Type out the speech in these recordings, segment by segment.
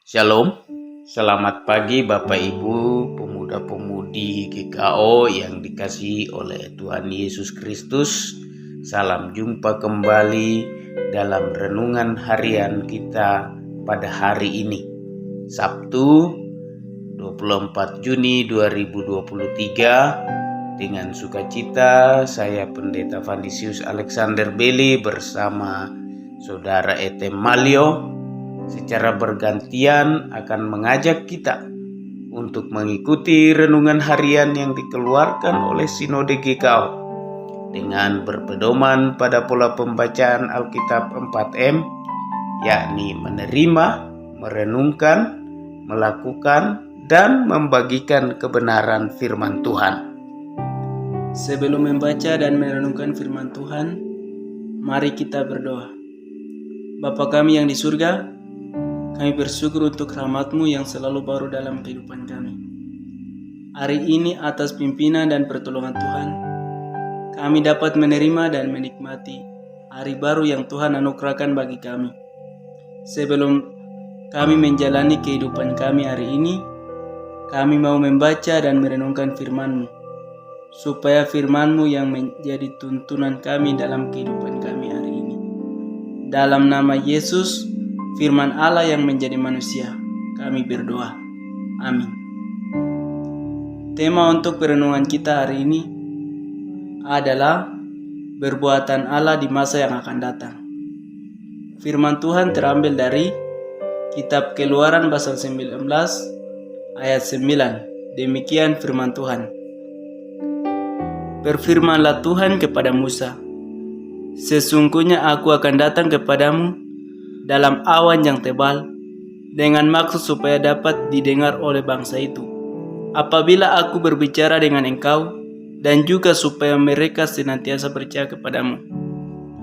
Shalom, selamat pagi Bapak Ibu, pemuda-pemudi GKO yang dikasihi oleh Tuhan Yesus Kristus. Salam jumpa kembali dalam renungan harian kita pada hari ini, Sabtu 24 Juni 2023. Dengan sukacita saya Pendeta Vandisius Alexander Beli bersama Saudara Etem Malio secara bergantian akan mengajak kita untuk mengikuti renungan harian yang dikeluarkan oleh Sinode GKO dengan berpedoman pada pola pembacaan Alkitab 4M, yakni menerima, merenungkan, melakukan, dan membagikan kebenaran firman Tuhan. Sebelum membaca dan merenungkan firman Tuhan, mari kita berdoa. Bapa kami yang di surga, kami bersyukur untuk rahmat-Mu yang selalu baru dalam kehidupan kami. Hari ini atas pimpinan dan pertolongan Tuhan, kami dapat menerima dan menikmati hari baru yang Tuhan anugerahkan bagi kami. Sebelum kami menjalani kehidupan kami hari ini, kami mau membaca dan merenungkan firman-Mu, supaya firman-Mu yang menjadi tuntunan kami dalam kehidupan kami hari ini. Dalam nama Yesus, firman Allah yang menjadi manusia, kami berdoa. Amin. Tema untuk perenungan kita hari ini adalah perbuatan Allah di masa yang akan datang. Firman Tuhan terambil dari Kitab Keluaran pasal 19 ayat 9. Demikian firman Tuhan. Berfirmanlah Tuhan kepada Musa, sesungguhnya aku akan datang kepadamu dalam awan yang tebal, dengan maksud supaya dapat didengar oleh bangsa itu, apabila aku berbicara dengan engkau, dan juga supaya mereka senantiasa percaya kepadamu.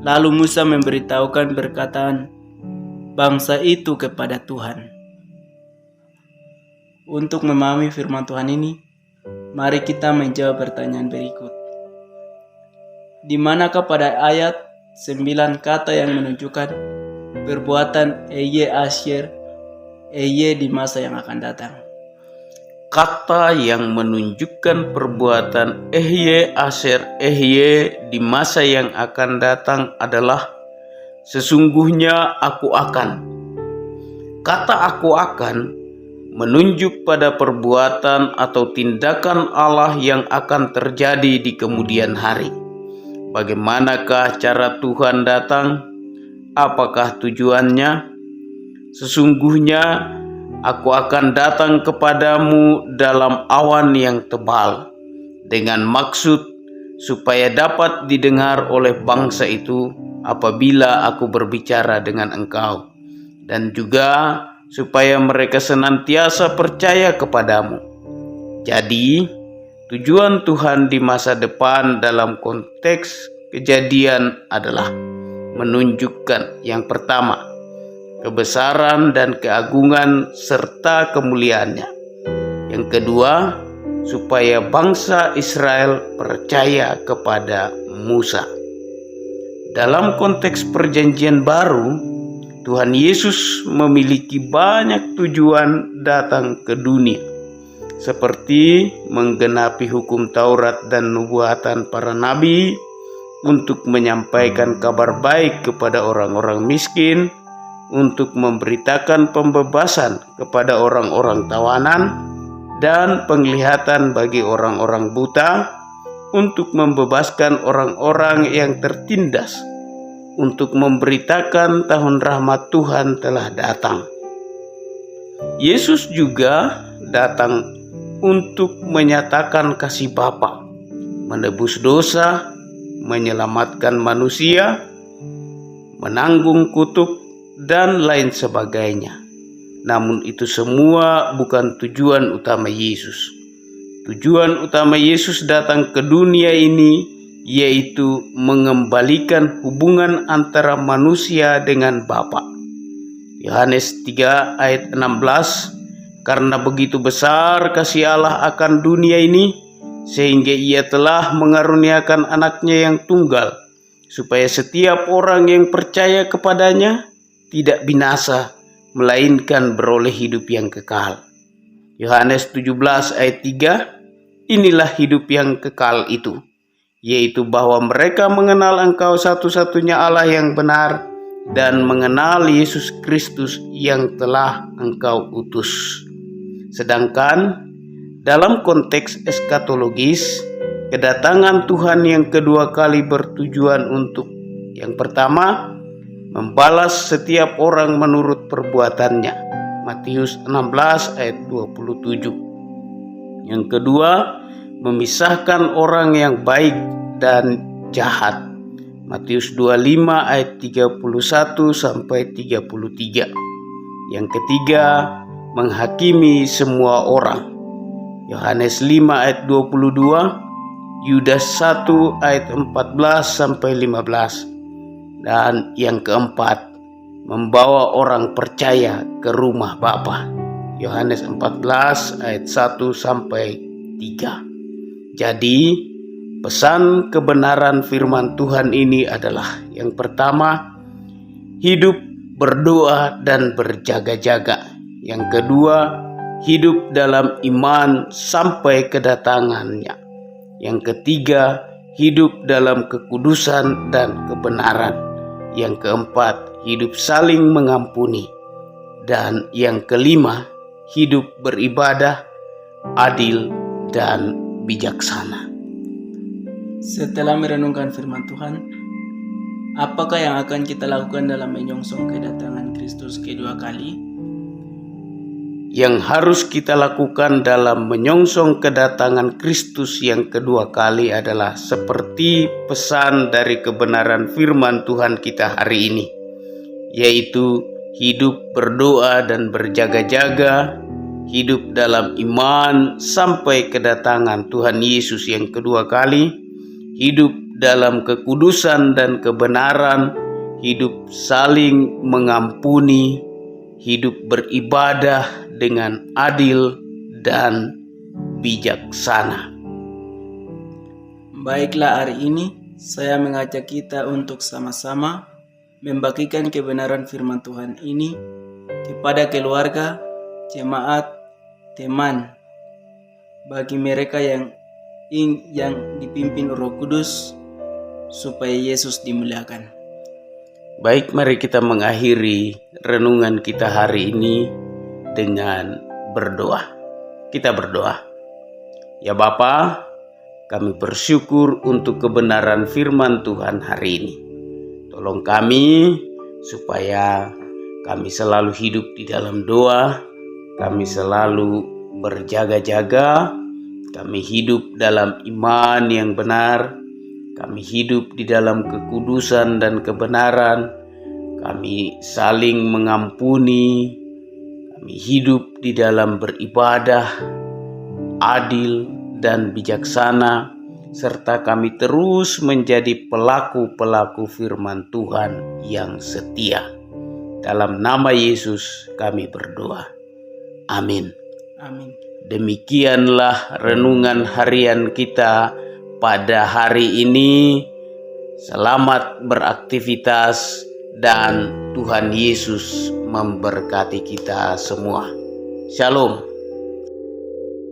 Lalu Musa memberitahukan perkataan bangsa itu kepada Tuhan. Untuk memahami firman Tuhan ini, mari kita menjawab pertanyaan berikut. Di manakah pada ayat 9 kata yang menunjukkan perbuatan Eye Asher, Eye di masa yang akan datang? Kata yang menunjukkan perbuatan Ehye Asher Ehye di masa yang akan datang adalah sesungguhnya aku akan. Kata aku akan menunjuk pada perbuatan atau tindakan Allah yang akan terjadi di kemudian hari. Bagaimanakah cara Tuhan datang? Apakah tujuannya? Sesungguhnya aku akan datang kepadamu dalam awan yang tebal, dengan maksud supaya dapat didengar oleh bangsa itu apabila aku berbicara dengan engkau, dan juga supaya mereka senantiasa percaya kepadamu. Jadi, tujuan Tuhan di masa depan dalam konteks kejadian adalah menunjukkan yang pertama, kebesaran dan keagungan serta kemuliaannya. Yang kedua, supaya bangsa Israel percaya kepada Musa. Dalam konteks perjanjian baru, Tuhan Yesus memiliki banyak tujuan datang ke dunia, seperti menggenapi hukum Taurat dan nubuatan para nabi, untuk menyampaikan kabar baik kepada orang-orang miskin, untuk memberitakan pembebasan kepada orang-orang tawanan, dan penglihatan bagi orang-orang buta, untuk membebaskan orang-orang yang tertindas, untuk memberitakan tahun rahmat Tuhan telah datang. Yesus juga datang untuk menyatakan kasih Bapa, menebus dosa, menyelamatkan manusia, menanggung kutuk, dan lain sebagainya. Namun itu semua bukan tujuan utama Yesus. Tujuan utama Yesus datang ke dunia ini yaitu mengembalikan hubungan antara manusia dengan Bapa. Yohanes 3 ayat 16, karena begitu besar kasih Allah akan dunia ini, sehingga Ia telah mengaruniakan anaknya yang tunggal, supaya setiap orang yang percaya kepadanya tidak binasa, melainkan beroleh hidup yang kekal. Yohanes 17 ayat 3, inilah hidup yang kekal itu, yaitu bahwa mereka mengenal Engkau satu-satunya Allah yang benar dan mengenal Yesus Kristus yang telah Engkau utus. Sedangkan dalam konteks eskatologis, kedatangan Tuhan yang kedua kali bertujuan untuk yang pertama, membalas setiap orang menurut perbuatannya. Matius 16 ayat 27. Yang kedua, memisahkan orang yang baik dan jahat. Matius 25 ayat 31 sampai 33. Yang ketiga, menghakimi semua orang. Yohanes 5 ayat 22, Yudas 1 ayat 14 sampai 15. Dan yang keempat, membawa orang percaya ke rumah Bapa. Yohanes 14 ayat 1 sampai 3. Jadi, pesan kebenaran firman Tuhan ini adalah yang pertama, hidup berdoa dan berjaga-jaga. Yang kedua, hidup dalam iman sampai kedatangannya. Yang ketiga, hidup dalam kekudusan dan kebenaran. Yang keempat, hidup saling mengampuni. Dan yang kelima, hidup beribadah, adil, dan bijaksana. Setelah merenungkan firman Tuhan, apakah yang akan kita lakukan dalam menyongsong kedatangan Kristus kedua kali? Yang harus kita lakukan dalam menyongsong kedatangan Kristus yang kedua kali adalah seperti pesan dari kebenaran firman Tuhan kita hari ini, yaitu hidup berdoa dan berjaga-jaga, hidup dalam iman sampai kedatangan Tuhan Yesus yang kedua kali, hidup dalam kekudusan dan kebenaran, hidup saling mengampuni, hidup beribadah dengan adil dan bijaksana. Baiklah, hari ini saya mengajak kita untuk sama-sama membagikan kebenaran firman Tuhan ini kepada keluarga, jemaat, teman, bagi mereka yang dipimpin Roh Kudus, supaya Yesus dimuliakan. Baik, mari kita mengakhiri renungan kita hari ini dengan berdoa. Kita berdoa. Ya Bapa, kami bersyukur untuk kebenaran firman Tuhan hari ini. Tolong kami supaya kami selalu hidup di dalam doa, kami selalu berjaga-jaga, kami hidup dalam iman yang benar, kami hidup di dalam kekudusan dan kebenaran, kami saling mengampuni, kami hidup di dalam beribadah, adil dan bijaksana, serta kami terus menjadi pelaku-pelaku firman Tuhan yang setia. Dalam nama Yesus kami berdoa. Amin. Amin. Demikianlah renungan harian kita pada hari ini. Selamat beraktivitas dan Tuhan Yesus memberkati kita semua. Shalom.